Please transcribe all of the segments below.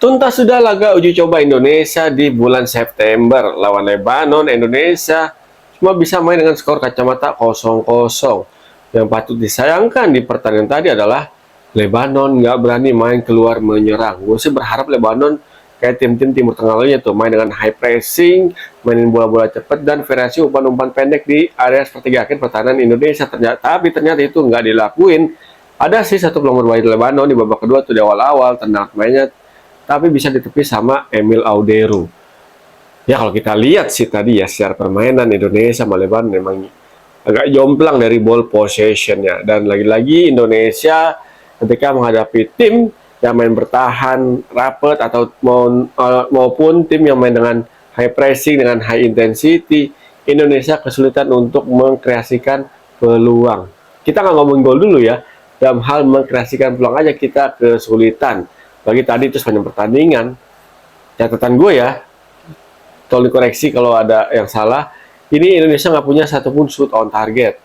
Tuntas sudah laga uji coba Indonesia di bulan September lawan Lebanon. Indonesia cuma bisa main dengan skor kacamata 0-0. Yang patut disayangkan di pertandingan tadi adalah Lebanon nggak berani main keluar menyerang. Gue sih berharap Lebanon kayak tim-tim Timur Tengah lainnya tuh main dengan high pressing, mainin bola-bola cepat dan variasi umpan-umpan pendek di area sepertiga akhir pertahanan Indonesia. Ternyata itu nggak dilakuin. Ada sih satu peluang berbahaya di Lebanon di babak kedua tuh di awal-awal, tenang mainnya tapi bisa ditepis sama Emil Audero. Ya kalau kita lihat sih tadi ya secara permainan Indonesia sama Lebanon memang agak jomplang dari ball possession-nya. Dan lagi-lagi Indonesia ketika menghadapi tim yang main bertahan rapat atau maupun tim yang main dengan high pressing, dengan high intensity, Indonesia kesulitan untuk mengkreasikan peluang. Kita nggak ngomong gol dulu ya, dalam hal mengkreasikan peluang aja kita kesulitan. Bagi tadi itu sepanjang pertandingan, catatan gue ya, tolong dikoreksi kalau ada yang salah, ini Indonesia nggak punya satupun shoot on target.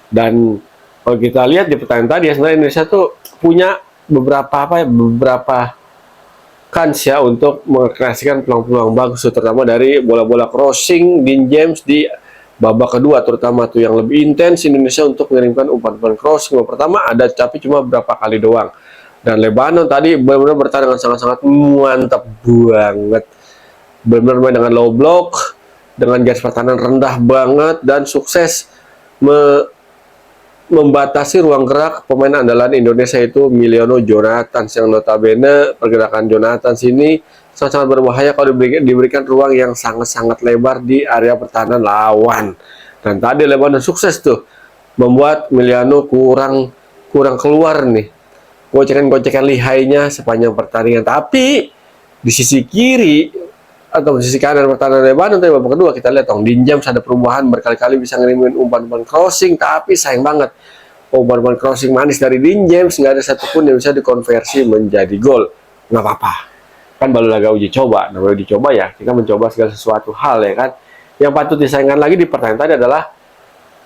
Dan kalau kita lihat di pertandingan tadi ya, sebenarnya Indonesia tuh punya beberapa kans ya untuk mengkreasikan peluang-peluang bagus, terutama dari bola-bola crossing Dean James di babak kedua, terutama tuh yang lebih intens Indonesia untuk mengirimkan umpan-umpan crossing. Babak pertama ada tapi cuma berapa kali doang. Dan Lebanon tadi benar-benar bertahan dengan sangat-sangat mantap banget. Benar-benar main dengan low block, dengan garis pertahanan rendah banget, dan sukses membatasi ruang gerak pemain andalan Indonesia itu Miliono Jonathan, yang notabene pergerakan Jonathan sini sangat-sangat berbahaya kalau diberikan ruang yang sangat-sangat lebar di area pertahanan lawan. Dan tadi Lebanon sukses tuh membuat Miliono kurang keluar nih, gocekan lihainya sepanjang pertandingan. Tapi di sisi kiri atau di sisi kanan pertahanan Lebanon tadi babak kedua kita lihat Dean James ada perubahan, berkali-kali bisa ngirimin umpan-umpan crossing, tapi sayang banget umpan-umpan crossing manis dari Dean James nggak ada satupun yang bisa dikonversi menjadi gol. Nggak apa-apa, kan baru laga uji coba. Nah, baru uji coba ya, kita mencoba segala sesuatu hal ya kan. Yang patut disayangkan lagi di pertandingan tadi adalah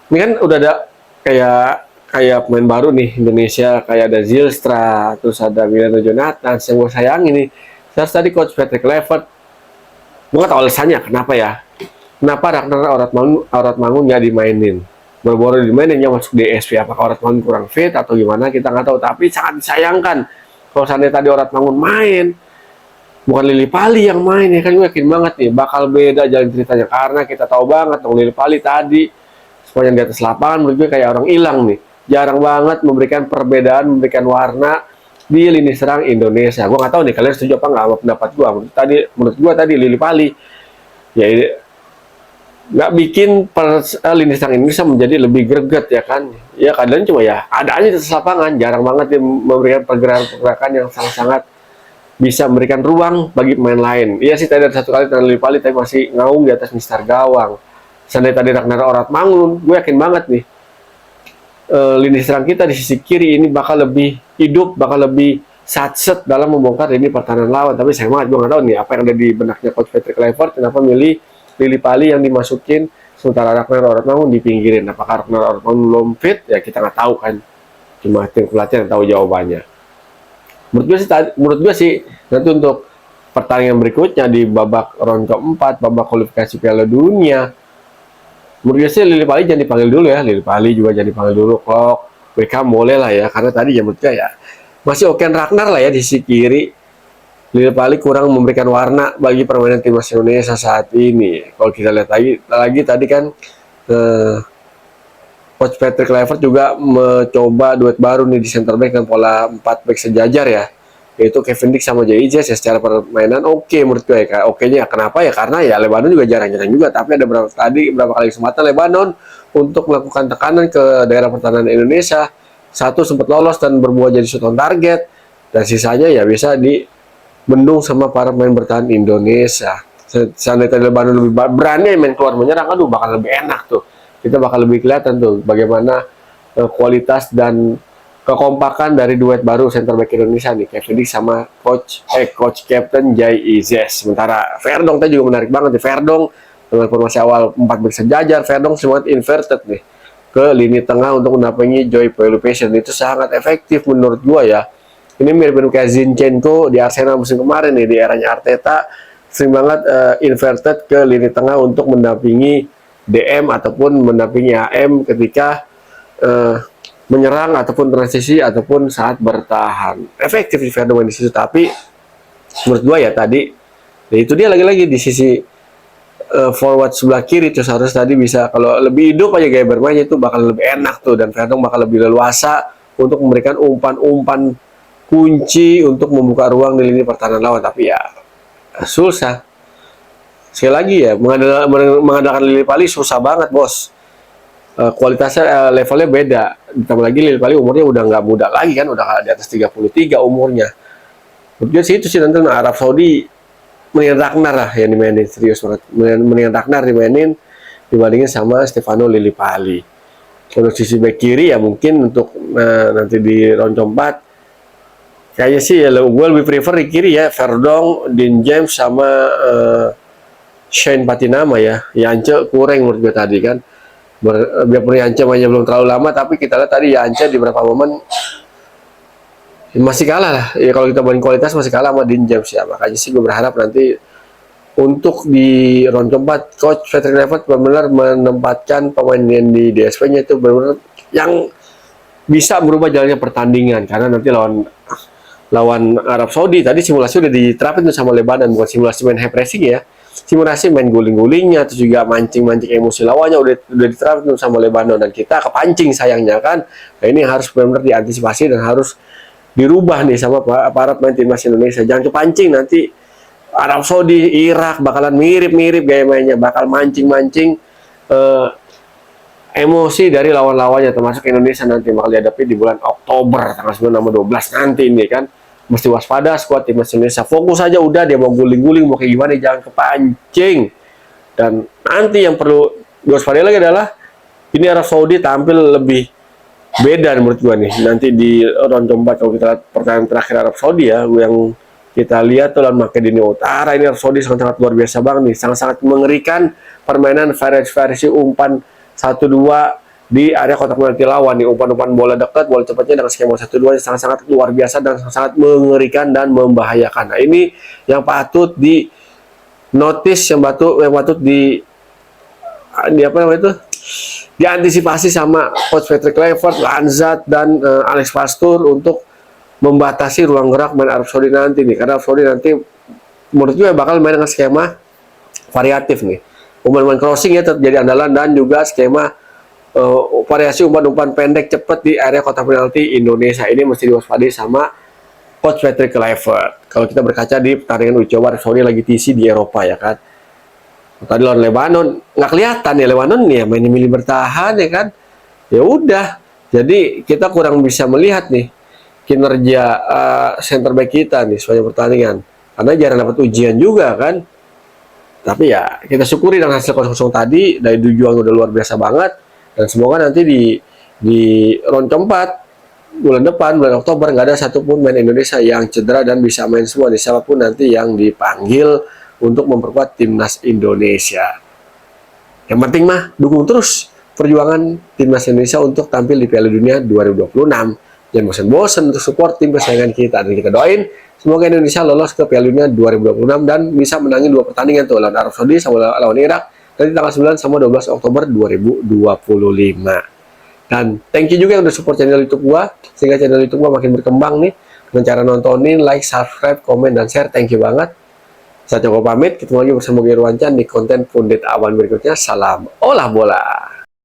ini kan udah ada kayak pemain baru nih Indonesia, kayak ada Zylstra, terus ada Miliono Jonathan. Yang gue sayang ini, terus tadi coach Patrick Kluivert, gue gak tahu alasannya kenapa Ragnar Oratmangun nggak dimainin, baru-baru dimainin yang masuk DSP. Apakah Oratmangun kurang fit atau gimana, kita nggak tahu. Tapi sangat disayangkan kalau seandainya tadi Oratmangun main, bukan Lily Pali yang main ya kan. Gue yakin banget nih bakal beda jalan ceritanya, karena kita tahu banget dong Lily Pali tadi sepanjang di atas lapangan menurut gue kayak orang hilang nih. Jarang banget memberikan perbedaan, memberikan warna di lini serang Indonesia. Gue nggak tahu nih kalian setuju apa nggak sama pendapat gue. Menurut gue tadi Lily Pali ya nggak bikin lini serang Indonesia menjadi lebih greget ya kan. Ya kadang cuma ya ada aja di atas lapangan, jarang banget dia memberikan pergerakan yang sangat-sangat bisa memberikan ruang bagi pemain lain. Iya sih tadi ada satu kali Lily Pali tapi masih ngaung di atas mistar gawang. Seandainya tadi Ragnar Oratmangun, gue yakin banget nih lini serang kita di sisi kiri ini bakal lebih hidup, bakal lebih satset dalam membongkar lini pertahanan lawan. Tapi saya gue nggak tahu nih apa yang ada di benaknya coach Patrick Kluivert, kenapa milih Lily Pali yang dimasukin sementara Ragnar Oratmangun dipinggirin. Apakah Ragnar Oratmangun belum fit? Ya kita nggak tahu kan, cuma tim pelatih yang tahu jawabannya. Menurut gue sih nanti untuk pertandingan berikutnya di babak round keempat, babak kualifikasi Piala Dunia, menurut gue sih Lily Pali jangan dipanggil dulu ya. Lily Pali juga jangan dipanggil dulu. Kok Beckham boleh lah ya, karena tadi ya menurut gue ya masih Oken Ragnar lah ya di sisi kiri. Lily Pali kurang memberikan warna bagi permainan timnas Indonesia saat ini. Kalau kita lihat lagi tadi kan coach Patrick Kluivert juga mencoba duet baru nih di center back dengan pola 4 back sejajar ya, yaitu Kevin Dix sama Jay Ijes ya. Secara permainan oke menurut gue ya. Oke-nya kenapa ya, karena ya Lebanon juga jarang-jarang juga, tapi ada berapa kali kesempatan Lebanon untuk melakukan tekanan ke daerah pertahanan Indonesia. Satu sempat lolos dan berbuah jadi shoot on target, dan sisanya ya bisa dibendung sama para pemain bertahan Indonesia. Seandainya Lebanon lebih berani main keluar menyerang, aduh bakal lebih enak tuh. Kita bakal lebih kelihatan tuh bagaimana kualitas dan kekompakan dari duet baru center back Indonesia nih, Kevin Dix sama coach Captain Jay Ijes. Sementara Verdong tadi juga menarik banget nih. Verdong dengan formasi awal 4 back sejajar, Verdong semangat inverted nih ke lini tengah untuk mendampingi Joy Pelupation. Itu sangat efektif menurut gua ya. Ini mirip-mirip kayak Zinchenko di Arsenal musim kemarin nih, di eranya Arteta sering banget inverted ke lini tengah untuk mendampingi DM ataupun mendampingi AM ketika menyerang ataupun transisi ataupun saat bertahan. Efektif di Ferdinand di situ, tapi menurut gua ya tadi ya itu dia lagi-lagi di sisi forward sebelah kiri terus harus tadi bisa kalau lebih hidup aja gaya bermainnya itu bakal lebih enak tuh, dan Ferdinand bakal lebih leluasa untuk memberikan umpan-umpan kunci untuk membuka ruang di lini pertahanan lawan. Tapi ya susah. Sekali lagi ya, mengandalkan Lily Pali susah banget, bos. Kualitasnya levelnya beda. Ditambah lagi Lily Pali umurnya udah nggak muda lagi kan, udah di atas 33 umurnya. Menurut sih itu sih nanti Arab Saudi mendingan Ragnar lah yang dimainin, serius banget. Mendingan Ragnar dimainin dibandingin sama Stefano Lily Pali. Untuk sisi back kiri ya mungkin untuk nanti di round keempat kayaknya sih ya gue lebih prefer di kiri ya, Verdong, Dean James sama Shane Patinama ya. Yance kurang menurut gue tadi kan. Biarpun Yance mainnya belum terlalu lama, tapi kita lihat tadi Yance di beberapa momen masih kalah lah. Ya kalau kita banding kualitas masih kalah sama Dean James ya. Makanya sih gue berharap nanti untuk di round keempat Coach Patrick Kluivert benar-benar menempatkan pemain yang di DSP-nya itu benar-benar yang bisa merubah jalannya pertandingan, karena nanti lawan Arab Saudi tadi simulasi udah diterapin tuh sama Lebanon, bukan simulasi main high pressing ya, simulasi main guling-gulingnya, terus juga mancing-mancing emosi lawannya udah diterapin tuh sama Lebanon, dan kita kepancing sayangnya kan. Nah, ini harus benar-benar diantisipasi dan harus dirubah nih sama para pemain timnas Indonesia. Jangan kepancing nanti Arab Saudi, Irak bakalan mirip-mirip gaya mainnya, bakal mancing-mancing emosi dari lawan-lawannya, termasuk Indonesia nanti bakal dihadapi di bulan Oktober tanggal 9 sama 12 nanti ini kan. Mesti waspada skuad timnas Indonesia, fokus aja udah, dia mau guling-guling mau kayak gimana jangan kepancing. Dan nanti yang perlu diwaspadai lagi adalah ini Arab Saudi tampil lebih beda menurut gua nih nanti di round keempat. Kalau kita lihat pertandingan terakhir Arab Saudi ya, yang kita lihat tuh lawan Makedonia Utara, ini Arab Saudi sangat-sangat luar biasa banget nih, sangat-sangat mengerikan permainan versi umpan 1-2 di area kotak penalti lawan nih, umpan-umpan bola dekat, bola cepatnya dengan skema 1-2 yang sangat-sangat luar biasa dan sangat mengerikan dan membahayakan. Nah, ini yang patut di notice, yang patut di apa namanya itu, diantisipasi sama Coach Patrick Kluivert, Lanzat dan Alex Pastur untuk membatasi ruang gerak main Arab Saudi nanti nih, karena Arab Saudi nanti menurut gue bakal main dengan skema variatif nih, umpan-umpan crossing ya tetap jadi andalan, dan juga skema variasi umpan-umpan pendek cepat di area kotak penalti Indonesia. Ini mesti diwaspadai sama Coach Patrick Kluivert. Kalau kita berkaca di pertandingan uji coba Arab Saudi lagi TC di Eropa ya kan, tadi lawan Lebanon nggak kelihatan ya, Lebanon nih ya mainnya milih bertahan ya kan, ya udah, jadi kita kurang bisa melihat nih kinerja center back kita nih sepanjang pertandingan, karena jarang dapat ujian juga kan. Tapi ya kita syukuri dengan hasil 0-0 tadi, dari juang udah luar biasa banget, dan semoga nanti di round keempat bulan depan, bulan Oktober, nggak ada satupun main Indonesia yang cedera dan bisa main semua nih, siapapun nanti yang dipanggil untuk memperkuat timnas Indonesia. Yang penting mah dukung terus perjuangan timnas Indonesia untuk tampil di Piala Dunia 2026. Jangan bosan-bosan untuk support tim kesayangan kita, dan kita doain semoga Indonesia lolos ke Piala Dunia 2026 dan bisa menangin 2 pertandingan tuh, lawan Arab Saudi sama lawan Irak nanti tanggal 9 sama 12 Oktober 2025. Dan thank you juga yang udah support channel YouTube gua, sehingga channel YouTube gua makin berkembang nih dengan cara nontonin, like, subscribe, komen, dan share. Thank you banget. Saya Joko pamit, ketemu lagi bersama Gary Wancan di konten Pundit Awan berikutnya. Salam olah bola.